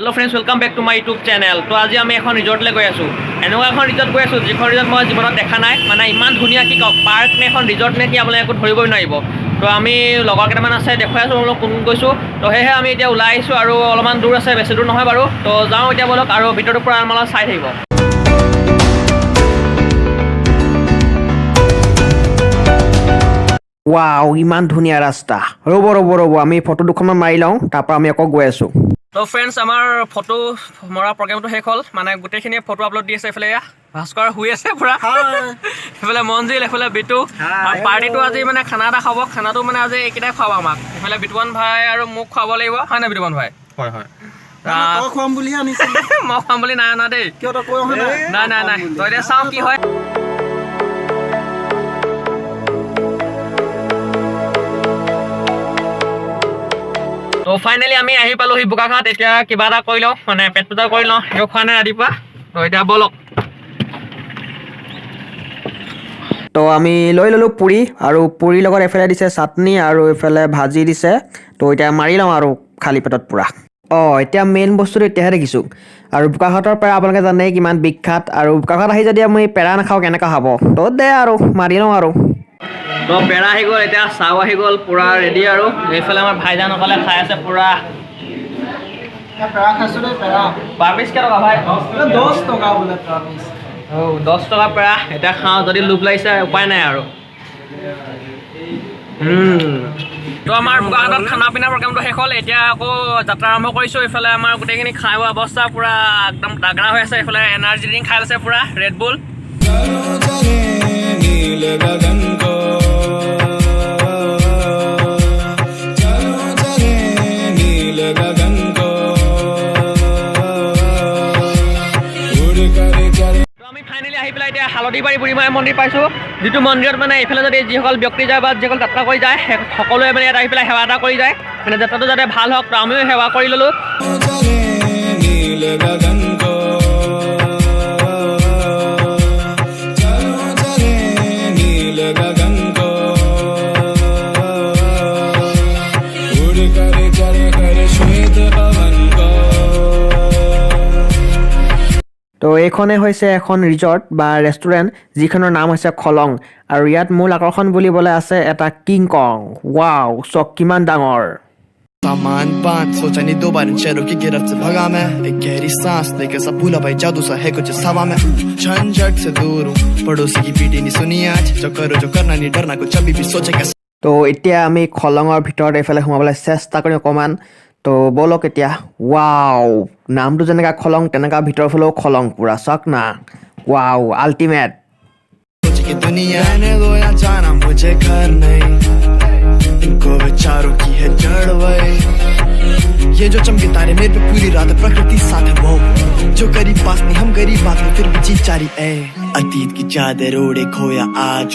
Hello friends welcome back to my YouTube channel. तो आज आम एन रिजर्ट गई आसो एनेकुवा एन रिजर्ट गई आसो जिन रिजर्ट मैं जीवन देखा ना माने इमान धुनिया कि पार्क ने एन रिजर्ट ने कि आप धरबई नारिब। तो आम लगर केटामान आसे देखुवाई आसो कोन गई तो सेहे आम इतना ऊल् और अलमान दूर आसे बेसि दूर नहय बारू। तो जाऊँ इतना बोलक और भितर आम चाई थाकिब। वाव इमान धुनिया रास्ता रब रब रब आम फटो दुखनमान मारि लওঁ तारपरा आम আকৌ गৈ आছো। तो फ्रेंड्स आमार फटो मरा प्रोग्राम तो शेष हल माने गोटेखिनिये फटो अपलोड दी आछे। एफाले भास्कर हुई आछे पुरा एफाले मंजिल एफाले बिटू और पार्टी तो आज माने खाना এটা খাব। खानाটো माने आज एकेटाই खुवाब आमाक एफाले बिटुवान भाई और মোক खुवाब লাগিব হয় না बिटुवान भाई হয় হয় মই খুৱাম বুলি আনিছে মই খুৱাম বুলি নাই আনা দেই কিয় তই কৈ অহা নাই নাই নাই তই দে চাও কি হয়। तो फाइनली आम पालो बोकाघाट एतिया किबा एटा करि लওঁ माने पेट पूजा करि लওঁ एक खा ना रातिपुवा। तो एतिया बोलक तो आमी লৈ ললো পুৰি আৰু পুৰি লগত এফালে দিছে চাটনি আৰু এফালে ভাজি দিছে। তো এতিয়া মাৰি লওঁ আৰু খালি পেটত পুৰা। এতিয়া মেইন বস্তুটো এতিয়াহে দেখিছো আৰু বোকাঘাটৰ পৰা আপোনালোকে জানে কিমান বিখ্যাত আৰু বোকাঘাট আহি যদি আমি পেৰা নাখাওঁ কেনেকা হ'ব। তো দে আৰু মাৰি লওঁ আৰু। तो पेड़ा आহি गल एतिया चाव आহি गल पूरा रेडी और এইফালে आमार भाईजान सकले खाई आछे पूरा पेड़ा खाइছো दे पेड़ा पर पिस केटका भाई 10 टका बोले पर पिस 10 टका पेड़ा एटा खाओ जदि लुभ लागिছে उपाय নাই और तो आमार बोकाघाटत खाना पिना प्रोग्राम तो शेष हल। एतिया আকৌ যাত্ৰা आरम्भ কৰিছো। এইফালে आमार गोटेखिनि खाই अवस्था पूरा एकदम तागड़ा হৈ আছে। এইফালে एनार्जी ड्रिंक खाই আছে पूरा रेड बुल। हालदीबारी बुढ़ीमाई मंदिर पाइছো जी मंदिर मैं इफाले जिसकल व्यक्ति जाए जिसकल यात्रा कर जाए सकलोए मैं इतना पे सेवा এটা कर जाए मैं यात्रा जाते ভাল हक तो आमिও सेवा कर ललो। তো এইখনে হৈছে এখন ৰিজৰ্ট বা ৰেষ্টুৰেণ্ট যিখনৰ নাম হৈছে খলং আৰু ইয়াত মূল আকৰ্ষণ বুলিবলৈ আছে এটা কিং কং। वाव চক কিমান ডাঙৰ। सामान बांध सोचा नहीं दो बार इन शहरों की गिरफ्त से भगा मैं एक गहरी सांस लेकर सब भूला भाई जादू सा है कुछ हवा में झंझट से दूर हूँ पड़ोसी की पीटी नहीं सुनी आज जो करो जो करना नहीं डरना कुछ अभी भी सोचे कैसे। তো এতিয়া আমি খলঙৰ ভিতৰত এইফালে সোমাবলৈ চেষ্টা কৰিম অকণমান। তো বলক এতিয়া वाव নামটো যেনেকা খলং তেনেকা ভিতৰ ফালেও খলং পুৰা চক না। वाव আল্টিমেট। की दुनिया ने दो या जाना मुझे घर नहीं इनको विचारों की है जड़ वही ये जो चमके तारे मेरे पे पूरी रात प्रकृति साथ है वो जो करीब पास नहीं हम गरीब बात में फिर भी जी चारी ए अतीत की चादर ओढ़े खोया आज।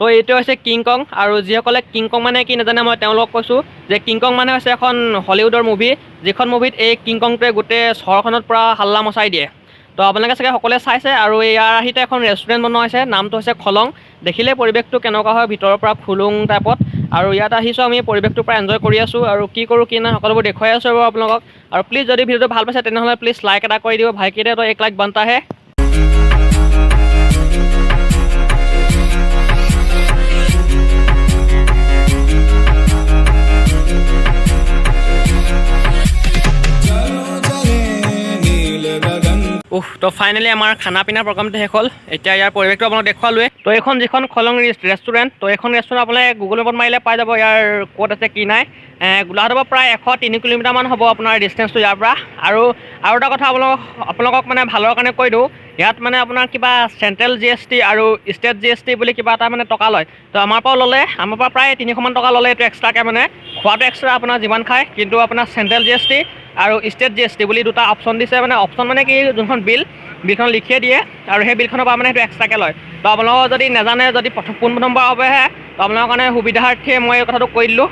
तो ये किंग कং और जिसकले किंग कং माने कि नाजाने मैं कैसो जे किंग कं माने एन हलिउडर मुभि जिन मुभित किंग कंगे गोटे चहरखनत पूरा हाल्ला मचाई दिए। तो आपलोके चागे सकले चाइছে और यार आहिते एन रेस्टुरेंट बनवा है नाम तो खलং। देखिले परिवेशটো केनेকুৱা হয় ভিতৰৰ পৰা খুলুং टाइपत और ইয়াত আহিছো আমি পৰিৱেশটো প্ৰায় এনজয় কৰি আছো আৰু কি কৰো কি না সকলোবোৰ দেখুৱাই আছো আপোনালোকক। আৰু প্লিজ যদি ভিডিওটো ভাল পাইছে তেনেহলে প্লিজ লাইক এটা কৰি দিব ভাইকিৰে তো 1 লাইক बनता है। तो फाइनली आमार खाना पिना प्रोग्राम शेष हल। एतिया यार परिवेश तो देखुवालोए। तो एखन जिखन खलং रेस्टुरेंट तो एखन रेस्टुरेंट अपने गुगल मैपत मारिले पाई जाब यार कत आछे कि नाई। गोलाघाटर प्राय 103 किलोमीटर मान हम अपना डिस्टेंस तो यार और एटा कथा आपलोक मैं भालर कारण कै दूँ इतना मैं अपना क्या सेंट्रल GST और स्टेट GST क्या मैं टका लय। तो आमार लले आमार प्राय 300 मान टका लले एक्सट्राके मैं खुआतो एक्सट्रा अपना जीवन खाए किन्तु अपना सेंट्रल GST और स्टेट GST বুলি দুটা অপশন দিছে। মানে অপশন মানে কি যোনখন বিলখন লিখিয়ে দিয়ে और সেই বিলখনৰ পৰা মানে एक्सट्राके लय। तो আপোনালোক যদি নাজানে যদি পোনপ্ৰথমবাৰ হবেহে তো আপোনালোকৰ কাৰণে সুবিধাৰ্থে মই কথাটো কৈ দিলোঁ।